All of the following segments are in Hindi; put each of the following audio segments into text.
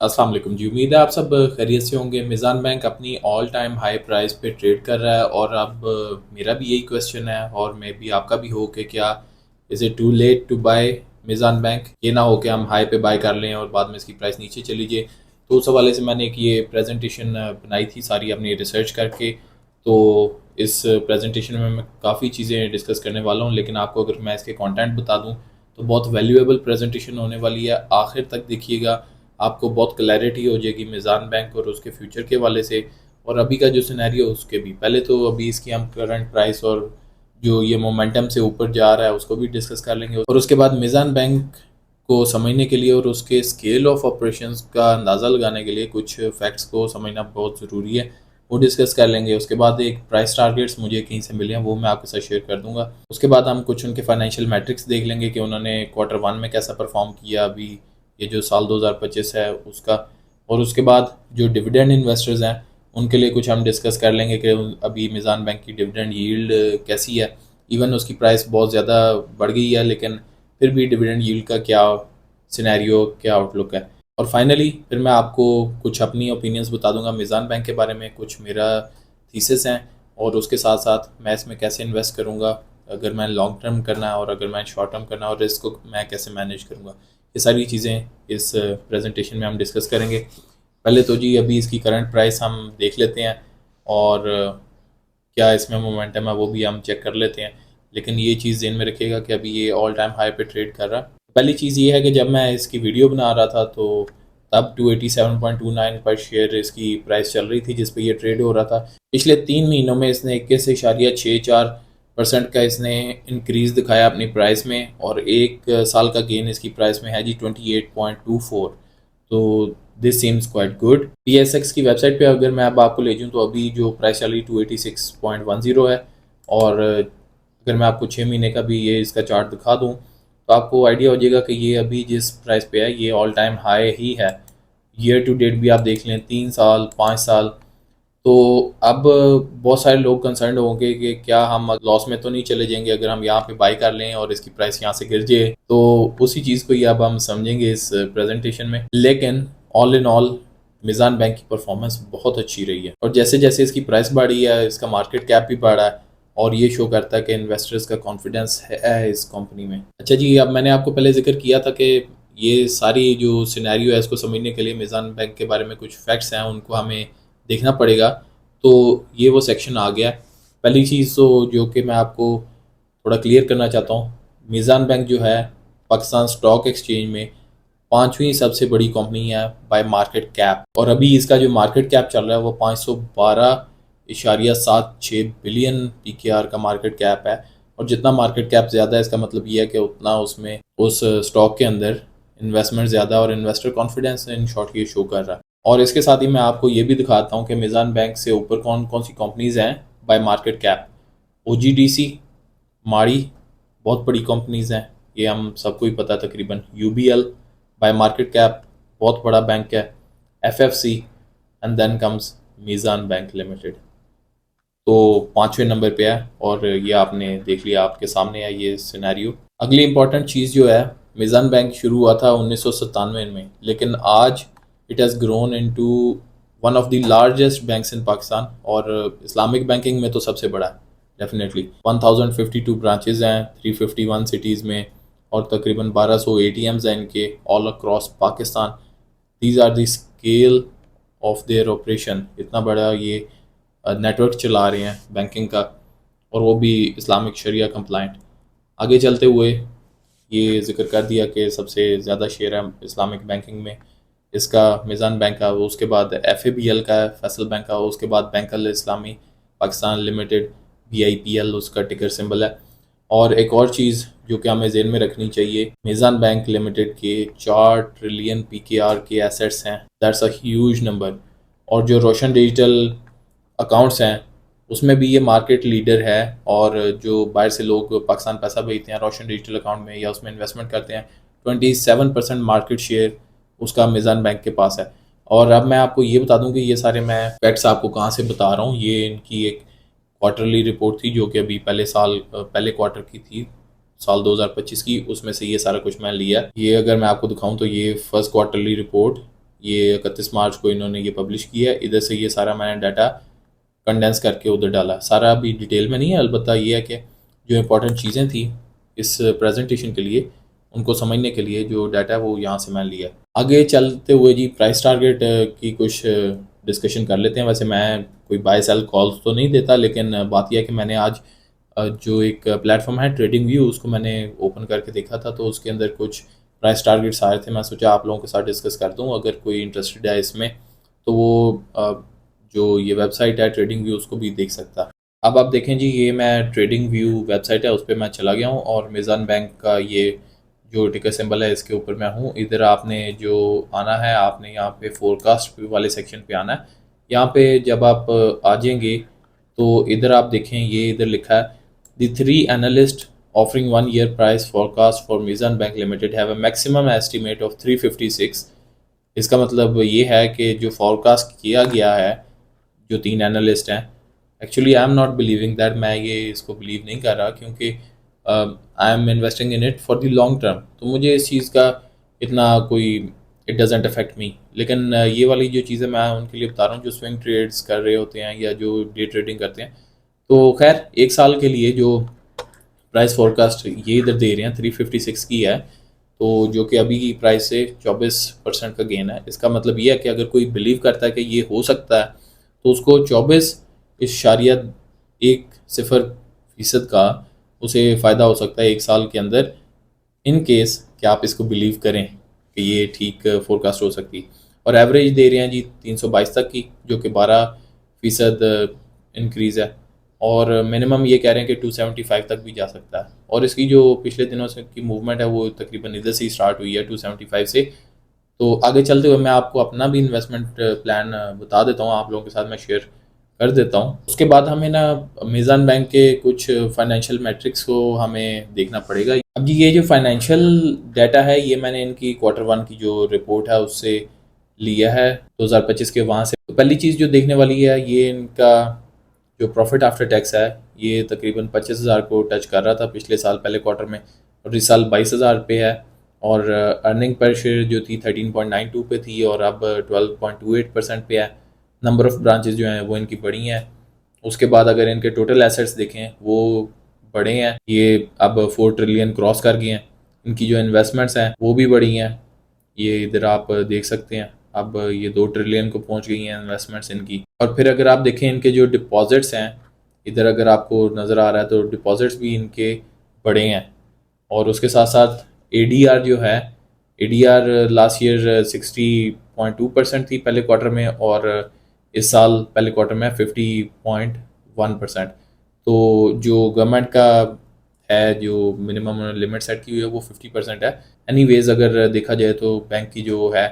अस्सलाम वालेकुम जी। उम्मीद है आप सब खैरियत से होंगे। मिज़ान बैंक अपनी ऑल टाइम हाई प्राइस पे ट्रेड कर रहा है और अब मेरा भी यही क्वेश्चन है और मे बी आपका भी हो कि क्या is it too late to buy Meezan bank. ये ना हो कि हम हाई पे बाय कर लें और बाद में इसकी प्राइस नीचे चली जाए। तो उस हवाले से मैंने एक ये प्रेजेंटेशन बनाई थी सारी अपनी रिसर्च करके। तो इस प्रेजेंटेशन में मैं काफ़ी चीज़ें डिस्कस करने वाला हूँ, लेकिन आपको अगर मैं इसके कंटेंट बता दूँ तो बहुत वैल्यूएबल प्रेजेंटेशन होने वाली है। आखिर तक देखिएगा, आपको बहुत क्लैरिटी हो जाएगी मिज़ान बैंक और उसके फ्यूचर के वाले से और अभी का जो सिनेरियो है उसके भी। पहले तो अभी इसकी हम करंट प्राइस और जो ये मोमेंटम से ऊपर जा रहा है उसको भी डिस्कस कर लेंगे और उसके बाद मिज़ान बैंक को समझने के लिए और उसके स्केल ऑफ ऑपरेशंस का अंदाज़ा लगाने के लिए कुछ फैक्ट्स को समझना बहुत ज़रूरी है, वो डिस्कस कर लेंगे। उसके बाद एक प्राइस टारगेट्स मुझे कहीं से मिले हैं वो मैं आपके साथ शेयर कर दूंगा। उसके बाद हम कुछ उनके फाइनेंशियल मैट्रिक्स देख लेंगे कि उन्होंने क्वार्टर 1 में कैसा परफॉर्म किया अभी ये जो साल 2025 है उसका। और उसके बाद जो डिविडेंड इन्वेस्टर्स हैं उनके लिए कुछ हम डिस्कस कर लेंगे कि अभी मिज़ान बैंक की डिविडेंड यील्ड कैसी है। इवन उसकी प्राइस बहुत ज़्यादा बढ़ गई है, लेकिन फिर भी डिविडेंड यील्ड का क्या सिनेरियो, क्या आउटलुक है। और फाइनली फिर मैं आपको कुछ अपनी ओपिनियंस बता दूंगा मिज़ान बैंक के बारे में, कुछ मेरा थीसिस हैं और उसके साथ साथ मैं इसमें कैसे इन्वेस्ट करूंगा अगर मैं लॉन्ग टर्म करना है और अगर मैं शॉर्ट टर्म करना है, और रिस्क को मैं कैसे मैनेज करूंगा। ये सारी चीज़ें इस प्रेजेंटेशन में हम डिस्कस करेंगे। पहले तो जी अभी इसकी करंट प्राइस हम देख लेते हैं और क्या इसमें मोमेंटम है वो भी हम चेक कर लेते हैं। लेकिन ये चीज़ ध्यान में रखिएगा कि अभी ये ऑल टाइम हाई पे ट्रेड कर रहा है। पहली चीज़ ये है कि जब मैं इसकी वीडियो बना रहा था तो तब 287.29 पर शेयर इसकी प्राइस चल रही थी जिस पे ये ट्रेड हो रहा था। पिछले 3 महीनों में इसने 21.64% का इसने इंक्रीज़ दिखाया अपनी प्राइस में और एक साल का गेन इसकी प्राइस में है जी 28.24। तो this seems quite good. PSX की वेबसाइट पे अगर मैं अब आपको ले जाऊँ तो अभी जो प्राइस चल रही 286.10 है। और अगर मैं आपको 6 महीने का भी ये इसका चार्ट दिखा दूँ तो आपको आइडिया हो जाएगा कि ये अभी जिस प्राइस पे है ये ऑल टाइम हाई ही है। ईयर टू डेट भी आप देख लें, 3 साल 5 साल। तो अब बहुत सारे लोग कंसर्न होंगे कि क्या हम लॉस में तो नहीं चले जाएंगे अगर हम यहाँ पे बाई कर लें और इसकी प्राइस यहाँ से गिर जाए। तो उसी चीज़ को ही अब हम समझेंगे इस प्रेजेंटेशन में। लेकिन all in all Meezan bank की परफॉर्मेंस बहुत अच्छी रही है और जैसे जैसे इसकी प्राइस बढ़ी है इसका मार्केट कैप भी बढ़ा है और ये शो करता है कि इन्वेस्टर्स का कॉन्फिडेंस है इस कंपनी में। अच्छा जी, अब मैंने आपको पहले जिक्र किया था कि ये सारी जो सिनेरियो है इसको समझने के लिए मिज़ान बैंक के बारे में कुछ फैक्ट्स हैं उनको हमें देखना पड़ेगा। तो ये वो सेक्शन आ गया। पहली चीज़ तो जो कि मैं आपको थोड़ा क्लियर करना चाहता हूँ, मिज़ान बैंक जो है पाकिस्तान स्टॉक एक्सचेंज में 5वीं सबसे बड़ी कंपनी है बाय मार्केट कैप और अभी इसका जो मार्केट कैप चल रहा है वो 512.76 बिलियन PKR का मार्केट कैप है। और जितना मार्केट कैप ज़्यादा है इसका मतलब ये है कि उतना उसमें उस स्टॉक के अंदर इन्वेस्टमेंट ज़्यादा और इन्वेस्टर कॉन्फिडेंस इन शॉर्ट ये शो कर रहा है। और इसके साथ ही मैं आपको ये भी दिखाता हूँ कि मिज़ान बैंक से ऊपर कौन कौन सी कंपनीज़ हैं बाय मार्केट कैप। OGDC, माड़ी, बहुत बड़ी कंपनीज़ हैं, ये हम सबको ही पता है तकरीबन। UBL बाय मार्केट कैप बहुत बड़ा बैंक है। FFC and then comes Meezan bank limited, तो 5वें नंबर पे है। और ये आपने देख लिया, आपके सामने है ये सिनेरियो। अगली इंपॉर्टेंट चीज़ जो है, मिज़ान बैंक शुरू हुआ था 1997 में, लेकिन आज it has grown into one of the largest banks in Pakistan और इस्लामिक बैंकिंग में तो सबसे बड़ा है डेफिनेटली। 1052 ब्रांचेज हैं 351 सिटीज़ में और तकरीबन 1200 ATMs हैं इनके all across Pakistan. These are the scale of their operation. इतना बड़ा ये नेटवर्क चला रहे हैं बैंकिंग का और वो भी इस्लामिक शरिया कंप्लाइंट। आगे चलते हुए ये जिक्र कर दिया कि सबसे ज़्यादा शेयर है इस्लामिक बैंकिंग में इसका मिज़ान बैंक का, उसके बाद FABL का है, फैसल बैंक का, उसके बाद बैंक अल इस्लामी पाकिस्तान लिमिटेड BIPL उसका टिकर सिंबल है। और एक और चीज़ जो कि हमें ज़हन में रखनी चाहिए, मिज़ान बैंक लिमिटेड के 4 ट्रिलियन PKR के एसेट्स हैं। That's a huge number. और जो रोशन डिजिटल अकाउंट्स हैं उसमें भी ये मार्केट लीडर है और जो बाहर से लोग पाकिस्तान पैसा भेजते हैं रोशन डिजिटल अकाउंट में या उसमें इन्वेस्टमेंट करते हैं, 27% मार्केट शेयर उसका मिज़ान बैंक के पास है। और अब मैं आपको ये बता दूं कि ये सारे मैं फैक्ट्स आपको कहाँ से बता रहा हूँ। ये इनकी एक क्वार्टरली रिपोर्ट थी जो कि अभी पहले क्वार्टर की थी साल 2025 की, उसमें से ये सारा कुछ मैं लिया। ये अगर मैं आपको दिखाऊं तो ये फर्स्ट क्वार्टरली रिपोर्ट ये 31 मार्च को इन्होंने ये पब्लिश किया है। इधर से ये सारा मैंने डाटा कंडेंस करके उधर डाला। सारा अभी डिटेल में नहीं है, अलबत्ता ये है कि जो इम्पोर्टेंट चीज़ें थी इस प्रेजेंटेशन के लिए, उनको समझने के लिए जो डाटा है वो यहाँ से मैंने लिया। आगे चलते हुए जी प्राइस टारगेट की कुछ डिस्कशन कर लेते हैं। वैसे मैं कोई बाय सेल कॉल्स तो नहीं देता, लेकिन बात यह है कि मैंने आज जो एक प्लेटफॉर्म है ट्रेडिंग व्यू, उसको मैंने ओपन करके देखा था, तो उसके अंदर कुछ प्राइस टारगेट्स आए थे। मैं सोचा आप लोगों के साथ डिस्कस कर दूं, अगर कोई इंटरेस्टेड है इसमें तो वो जो ये वेबसाइट है ट्रेडिंग व्यू उसको भी देख सकता है। अब आप देखें जी, ये मैं ट्रेडिंग व्यू वेबसाइट है उस पर मैं चला गया हूँ और मीज़ान बैंक का ये जो टिकर सिंबल है इसके ऊपर मैं हूँ। इधर आपने जो आना है, आपने यहाँ पे फोरकास्ट वाले सेक्शन पे आना है। यहाँ पे जब आप आ जाएंगे तो इधर आप देखें, ये इधर लिखा है the 3 analyst offering 1 year price forecast for Mizan Bank Limited have a maximum estimate of 356। इसका मतलब ये है कि जो फॉरकास्ट किया गया है, जो 3 एनालिस्ट हैं, actually I am not believing that, मैं ये इसको बिलीव नहीं कर रहा, क्योंकि I am investing in it for the long term, तो मुझे इस चीज़ का इतना कोई इट डजेंट अफेक्ट मी। लेकिन ये वाली जो चीज़ें मैं उनके लिए बता रहा हूँ जो स्विंग ट्रेड्स कर रहे होते हैं या जो डे ट्रेडिंग करते हैं। तो खैर 1 साल के लिए जो प्राइस फोरकास्ट ये इधर दे रहे हैं 356 की है, तो जो कि अभी की प्राइस से 24% का गेन है। इसका मतलब ये है कि अगर कोई बिलीव करता है कि ये हो सकता है तो उसको 24.1% का उसे फ़ायदा हो सकता है 1 साल के अंदर, इन केस कि आप इसको बिलीव करें कि ये ठीक फोरकास्ट हो सकती है। और एवरेज दे रहे हैं जी 322 तक की, जो कि 12% इंक्रीज़ है, और मिनिमम ये कह रहे हैं कि 275 तक भी जा सकता है। और इसकी जो पिछले दिनों से की मूवमेंट है वो तकरीबन इधर से ही स्टार्ट हुई है 275 से। तो आगे चलते हुए मैं आपको अपना भी इन्वेस्टमेंट प्लान बता देता हूँ, आप लोगों के साथ मैं शेयर कर देता हूँ। उसके बाद हमें ना मीज़ान बैंक के कुछ फाइनेंशियल मैट्रिक्स को हमें देखना पड़ेगा। अब जी ये जो फाइनेंशियल डाटा है ये मैंने इनकी Q1 की जो रिपोर्ट है उससे लिया है 2025 के, वहाँ से। तो पहली चीज़ जो देखने वाली है, ये इनका जो प्रॉफिट आफ्टर टैक्स है ये तकरीबन 25,000 को टच कर रहा था पिछले साल पहले क्वार्टर में, और इस साल 22,000 पे है। और अर्निंग पर शेयर जो थी 13.92 पे थी और अब 12.28% पे है। नंबर ऑफ़ ब्रांचेस जो हैं वो इनकी बढ़ी हैं। उसके बाद अगर इनके टोटल एसेट्स देखें वो बढ़े हैं, ये अब 4 ट्रिलियन क्रॉस कर गए हैं। इनकी जो इन्वेस्टमेंट्स हैं वो भी बढ़ी हैं, ये इधर आप देख सकते हैं, अब ये 2 ट्रिलियन को पहुंच गई हैं इन्वेस्टमेंट्स इनकी। और फिर अगर आप देखें इनके जो डिपॉजिट्स हैं, इधर अगर आपको नज़र आ रहा है तो डिपॉजिट्स भी इनके बढ़े हैं। और उसके साथ साथ ADR जो है, ADR लास्ट ईयर 60.2% थी पहले क्वार्टर में, और इस साल पहले क्वार्टर में 50.1%। तो जो गवर्नमेंट का है, जो मिनिमम लिमिट सेट की हुई है वो 50% है। एनीवेज अगर देखा जाए तो बैंक की जो है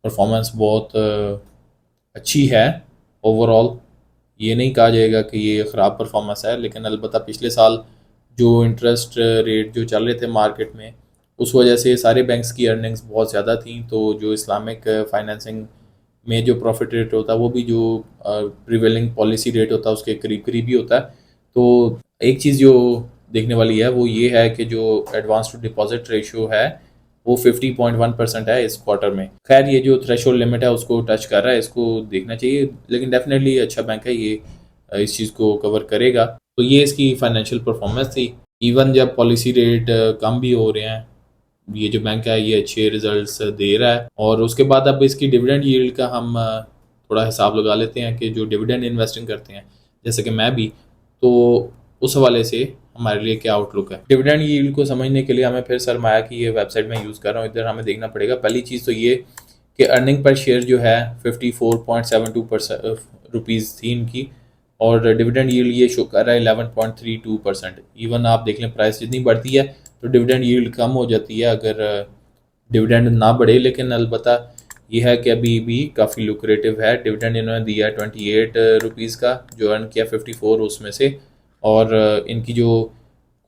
परफॉर्मेंस बहुत अच्छी है ओवरऑल। ये नहीं कहा जाएगा कि ये ख़राब परफॉर्मेंस है, लेकिन अलबत्ता पिछले साल जो इंटरेस्ट रेट जो चल रहे थे मार्केट में, उस वजह से सारे बैंक्स की अर्निंग्स बहुत ज़्यादा थी। तो जो इस्लामिक फाइनेंसिंग में जो प्रॉफिट रेट होता है वो भी जो प्रिवेलिंग पॉलिसी रेट होता है उसके करीब करीब ही होता है। तो एक चीज़ जो देखने वाली है वो ये है कि जो एडवांस टू डिपॉजिट रेशियो है वो 50.1% है इस क्वार्टर में। खैर ये जो थ्रेशोल्ड लिमिट है उसको टच कर रहा है, इसको देखना चाहिए, लेकिन डेफिनेटली अच्छा बैंक है, ये इस चीज़ को कवर करेगा। तो ये इसकी फाइनेंशियल परफॉर्मेंस थी। इवन जब पॉलिसी रेट कम भी हो रहे हैं, ये जो बैंक है ये अच्छे रिजल्ट्स दे रहा है। और उसके बाद अब इसकी डिविडेंड यील्ड का हम थोड़ा हिसाब लगा लेते हैं कि जो डिविडेंड इन्वेस्टिंग करते हैं जैसे कि मैं भी, तो उस हवाले से हमारे लिए क्या आउटलुक है। डिविडेंड यील्ड को समझने के लिए हमें फिर सरमाया की ये वेबसाइट में यूज़ कर रहा हूँ, इधर हमें देखना पड़ेगा। पहली चीज़ तो ये कि अर्निंग पर शेयर जो है 54.72 रुपीज़ थी इनकी, और डिविडेंड यील्ड ये शो कर रहा है 11.32%। इवन आप देख लें प्राइस जितनी बढ़ती है तो डिविडेंड यील्ड कम हो जाती है अगर डिविडेंड ना बढ़े। लेकिन अलबत्ता ये है कि अभी भी काफ़ी लुक्रेटिव है। डिविडेंड इन्होंने दिया 28 रुपीज़ का, जो अर्न किया 54 उसमें से। और इनकी जो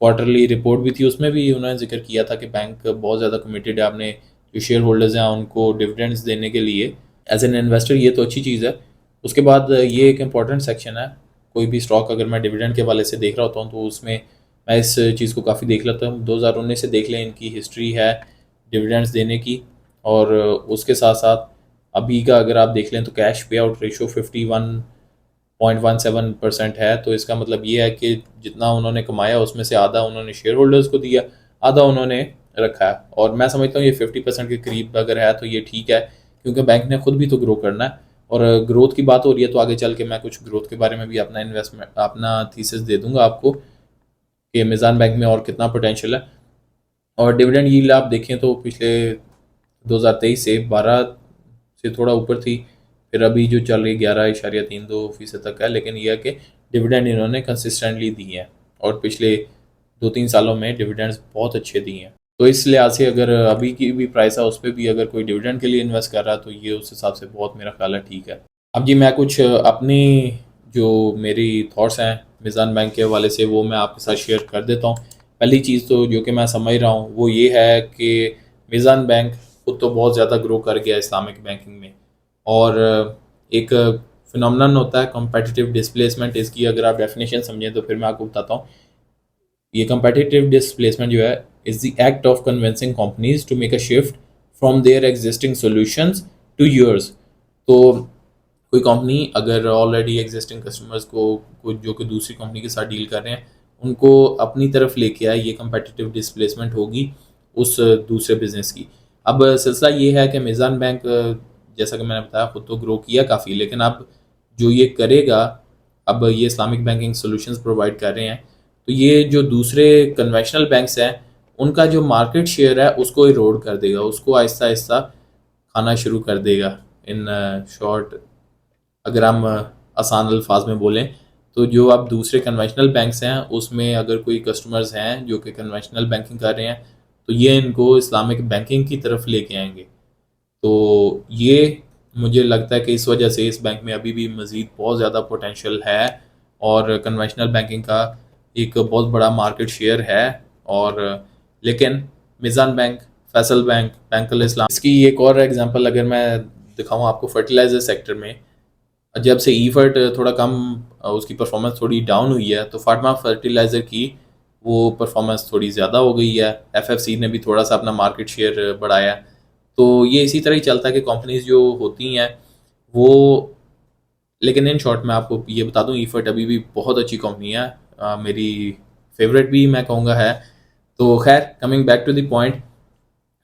क्वार्टरली रिपोर्ट भी थी उसमें भी उन्होंने जिक्र किया था कि बैंक बहुत ज़्यादा कमिटेड है अपने जो शेयर होल्डर्स हैं उनको डिविडेंड्स देने के लिए एज एन इन्वेस्टर। ये तो अच्छी चीज़ है। उसके बाद ये एक इम्पॉर्टेंट सेक्शन है, कोई भी स्टॉक अगर मैं डिविडेंड के वाले से देख रहा होता हूँ तो उसमें मैं इस चीज़ को काफ़ी देख लेता हूँ। 2019 से देख लें, इनकी हिस्ट्री है डिविडेंड्स देने की, और उसके साथ साथ अभी का अगर आप देख लें तो कैश पे आउट रेशो 51.17% है। तो इसका मतलब ये है कि जितना उन्होंने कमाया उसमें से आधा उन्होंने शेयर होल्डर्स को दिया, आधा उन्होंने रखा है। और मैं समझता हूँ ये 50% के करीब अगर है तो ये ठीक है, क्योंकि बैंक ने खुद भी तो ग्रो करना है। और ग्रोथ की बात हो रही है तो आगे चल के मैं कुछ ग्रोथ के बारे में भी अपना इन्वेस्टमेंट अपना थीसिस दे दूंगा आपको कि मिज़ान बैंक में और कितना पोटेंशियल है। और डिविडेंड यील्ड आप देखें तो पिछले 2023 से 12 से थोड़ा ऊपर थी, फिर अभी जो चल रही 11.32% तक है। लेकिन यह है कि डिविडेंड इन्होंने कंसिस्टेंटली दिए हैं और पिछले 2-3 सालों में डिविडेंड्स बहुत अच्छे दिए हैं। तो इस लिहाज से अगर अभी की भी प्राइस है उस पर भी अगर कोई डिविडेंड के लिए इन्वेस्ट कर रहा है तो ये उस हिसाब से बहुत मेरा ख्याल है ठीक है। अब जी मैं कुछ अपनी जो मेरी थॉट्स हैं मिज़ान बैंक के हवाले से वो मैं आपके साथ शेयर कर देता हूँ। पहली चीज़ तो जो कि मैं समझ रहा हूँ वो ये है कि मिज़ान बैंक खुद तो बहुत ज़्यादा ग्रो कर गया इस्लामिक बैंकिंग में। और एक फिनोमेनन होता है कॉम्पिटिटिव डिस्प्लेसमेंट। इसकी अगर आप डेफिनेशन समझें तो फिर मैं आपको बताता हूँ। ये कम्पिटिटिव डिस्प्लेसमेंट जो है is the act of convincing companies to make a shift from their existing solutions to yours. तो कोई कंपनी अगर ऑलरेडी एग्जिस्टिंग कस्टमर्स को जो कि दूसरी कंपनी के साथ डील कर रहे हैं उनको अपनी तरफ लेके आए, ये कम्पिटिटिव डिस्प्लेसमेंट होगी उस दूसरे बिजनेस की। अब सिलसिला ये है कि मिज़ान बैंक जैसा कि मैंने बताया खुद तो ग्रो किया काफ़ी, लेकिन अब जो ये करेगा, अब ये इस्लामिक बैंकिंग सॉल्यूशंस प्रोवाइड कर रहे हैं तो ये जो दूसरे कन्वेंशनल बैंक्स हैं उनका जो मार्केट शेयर है उसको इरोड कर देगा, उसको आहिस्ता आहिस्ता खाना शुरू कर देगा। इन शॉर्ट अगर हम आसान अल्फाज में बोलें तो जो अब दूसरे कन्वेंशनल बैंक्स हैं उसमें अगर कोई कस्टमर्स हैं जो कि कन्वेंशनल बैंकिंग कर रहे हैं तो ये इनको इस्लामिक बैंकिंग की तरफ लेके आएंगे। तो ये मुझे लगता है कि इस वजह से इस बैंक में अभी भी मज़ीद बहुत ज़्यादा पोटेंशियल है और कन्वेंशनल बैंकिंग का एक बहुत बड़ा मार्केट शेयर है। और लेकिन Meezan bank, Faysal bank, bank Al Islam, इसकी एक और एग्जांपल अगर मैं दिखाऊं आपको फर्टिलाइज़र सेक्टर में, जब से ईफर्ट थोड़ा कम उसकी परफॉर्मेंस थोड़ी डाउन हुई है तो फार्मा फर्टिलाइज़र की वो परफॉर्मेंस थोड़ी ज़्यादा हो गई है। एफएफसी ने भी थोड़ा सा अपना मार्केट शेयर बढ़ाया। तो ये इसी तरह ही चलता है कि कंपनीज जो होती हैं वो, लेकिन इन शॉर्ट मैं आपको ये बता दूं ईफर्ट अभी भी बहुत अच्छी कंपनी है, मेरी फेवरेट भी मैं कहूँगा है। तो खैर coming back to the point,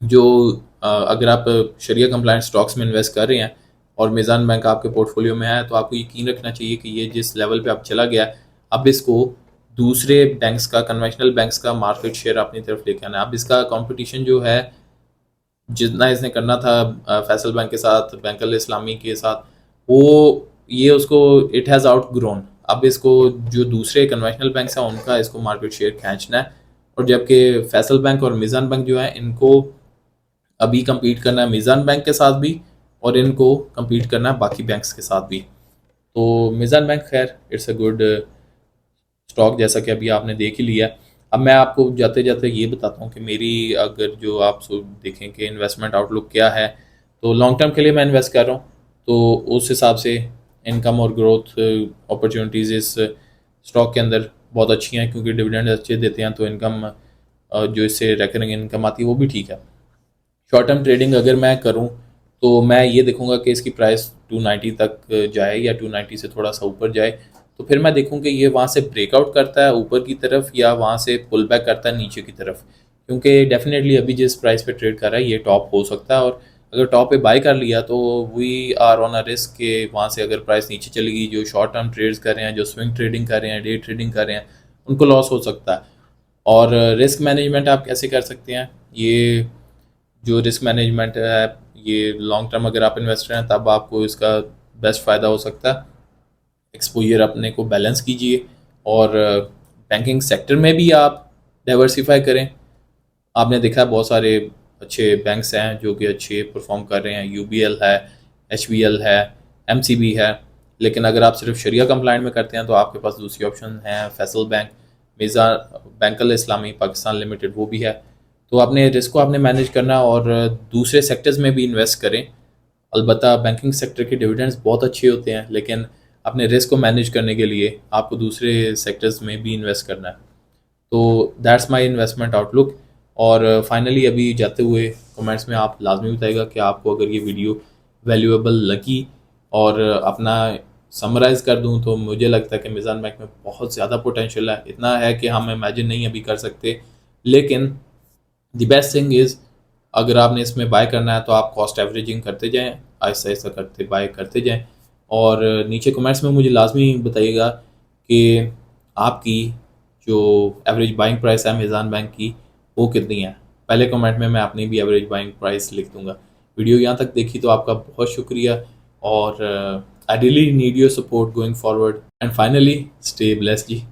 जो अगर आप शरिया कंप्लाइंट स्टॉक्स में इन्वेस्ट कर रहे हैं और मिज़ान बैंक आपके पोर्टफोलियो में है तो आपको यकीन रखना चाहिए कि ये जिस लेवल पे आप चला गया अब इसको दूसरे बैंक्स का, कन्वेंशनल बैंक्स का मार्केट शेयर अपनी तरफ लेके आना है। अब इसका कंपटीशन जो है जितना इसने करना था फैसल बैंक के साथ, बैंक अल इस्लामी के साथ, वो ये उसको इट हैज़ आउट ग्रोन। अब इसको जो दूसरे कन्वेंशनल बैंक्स हैं उनका इसको मार्केट शेयर खींचना है। और जबकि फैसल बैंक और मिज़ान बैंक जो है इनको अभी compete करना है मिज़ान बैंक के साथ भी और इनको compete करना है बाकी बैंक्स के साथ भी। तो मिज़ान बैंक खैर इट्स अ गुड स्टॉक जैसा कि अभी आपने देख ही लिया। अब मैं आपको जाते जाते ये बताता हूँ कि मेरी अगर जो आप देखें कि इन्वेस्टमेंट आउटलुक क्या है, तो लॉन्ग टर्म के लिए मैं इन्वेस्ट कर रहा हूँ तो उस हिसाब से इनकम और ग्रोथ अपॉर्चुनिटीज़ इस स्टॉक के अंदर बहुत अच्छी हैं, क्योंकि डिविडेंड अच्छे देते हैं तो इनकम जो इससे रेकरिंग इनकम आती है वो भी ठीक है। शॉर्ट टर्म ट्रेडिंग अगर मैं करूं तो मैं ये देखूंगा कि इसकी प्राइस 290 तक जाए या 290 से थोड़ा सा ऊपर जाए, तो फिर मैं देखूं कि ये वहाँ से ब्रेकआउट करता है ऊपर की तरफ या वहाँ से पुल बैक करता है नीचे की तरफ। क्योंकि डेफिनेटली अभी जिस प्राइस पे ट्रेड कर रहा है ये टॉप हो सकता है, और अगर टॉप पे बाय कर लिया तो we are on a risk के वहाँ से अगर प्राइस नीचे चलेगी, जो शॉर्ट टर्म ट्रेड्स कर रहे हैं, जो स्विंग ट्रेडिंग कर रहे हैं, डे ट्रेडिंग कर रहे हैं, उनको लॉस हो सकता है। और रिस्क मैनेजमेंट आप कैसे कर सकते हैं, ये जो रिस्क मैनेजमेंट है ये लॉन्ग टर्म अगर आप इन्वेस्टर हैं तब आपको इसका बेस्ट फ़ायदा हो सकता है। एक्सपोजर अपने को बैलेंस कीजिए और बैंकिंग सेक्टर में भी आप डाइवर्सिफाई करें। आपने देखा है बहुत सारे अच्छे बैंक्स हैं जो कि अच्छे परफॉर्म कर रहे हैं, यूबीएल है, एचबीएल है, एमसीबी है। लेकिन अगर आप सिर्फ शरिया कंप्लाइंट में करते हैं तो आपके पास दूसरी ऑप्शन है फैसल बैंक, मिज़ा बैंक अल इस्लामी पाकिस्तान लिमिटेड वो भी है। तो आपने रिस्क को आपने मैनेज करना और दूसरे सेक्टर्स में भी इन्वेस्ट करें। अलबत्ता बैंकिंग सेक्टर के डिविडेंड्स बहुत अच्छे होते हैं, लेकिन अपने रिस्क को मैनेज करने के लिए आपको दूसरे सेक्टर्स में भी इन्वेस्ट करना है। तो दैट्स माय इन्वेस्टमेंट आउटलुक। और फाइनली अभी जाते हुए कमेंट्स में आप लाजमी बताइएगा कि आपको अगर ये वीडियो वैल्यूएबल लगी। और अपना समराइज़ कर दूं तो मुझे लगता है कि मिज़ान बैंक में बहुत ज़्यादा पोटेंशियल है, इतना है कि हम इमेजिन नहीं अभी कर सकते। लेकिन द बेस्ट थिंग इज़, अगर आपने इसमें बाय करना है तो आप कॉस्ट एवरेजिंग करते जाएं, आहिस्ता आहिस्ता करते बाय करते जाएं। और नीचे कमेंट्स में मुझे लाजमी बताइएगा कि आपकी जो एवरेज बाइंग प्राइस है मिज़ान बैंक की वो कितनी है। पहले कमेंट में मैं अपनी भी एवरेज बाइंग प्राइस लिख दूंगा। वीडियो यहाँ तक देखी तो आपका बहुत शुक्रिया, और I really need your support going forward, and finally stay blessed ji.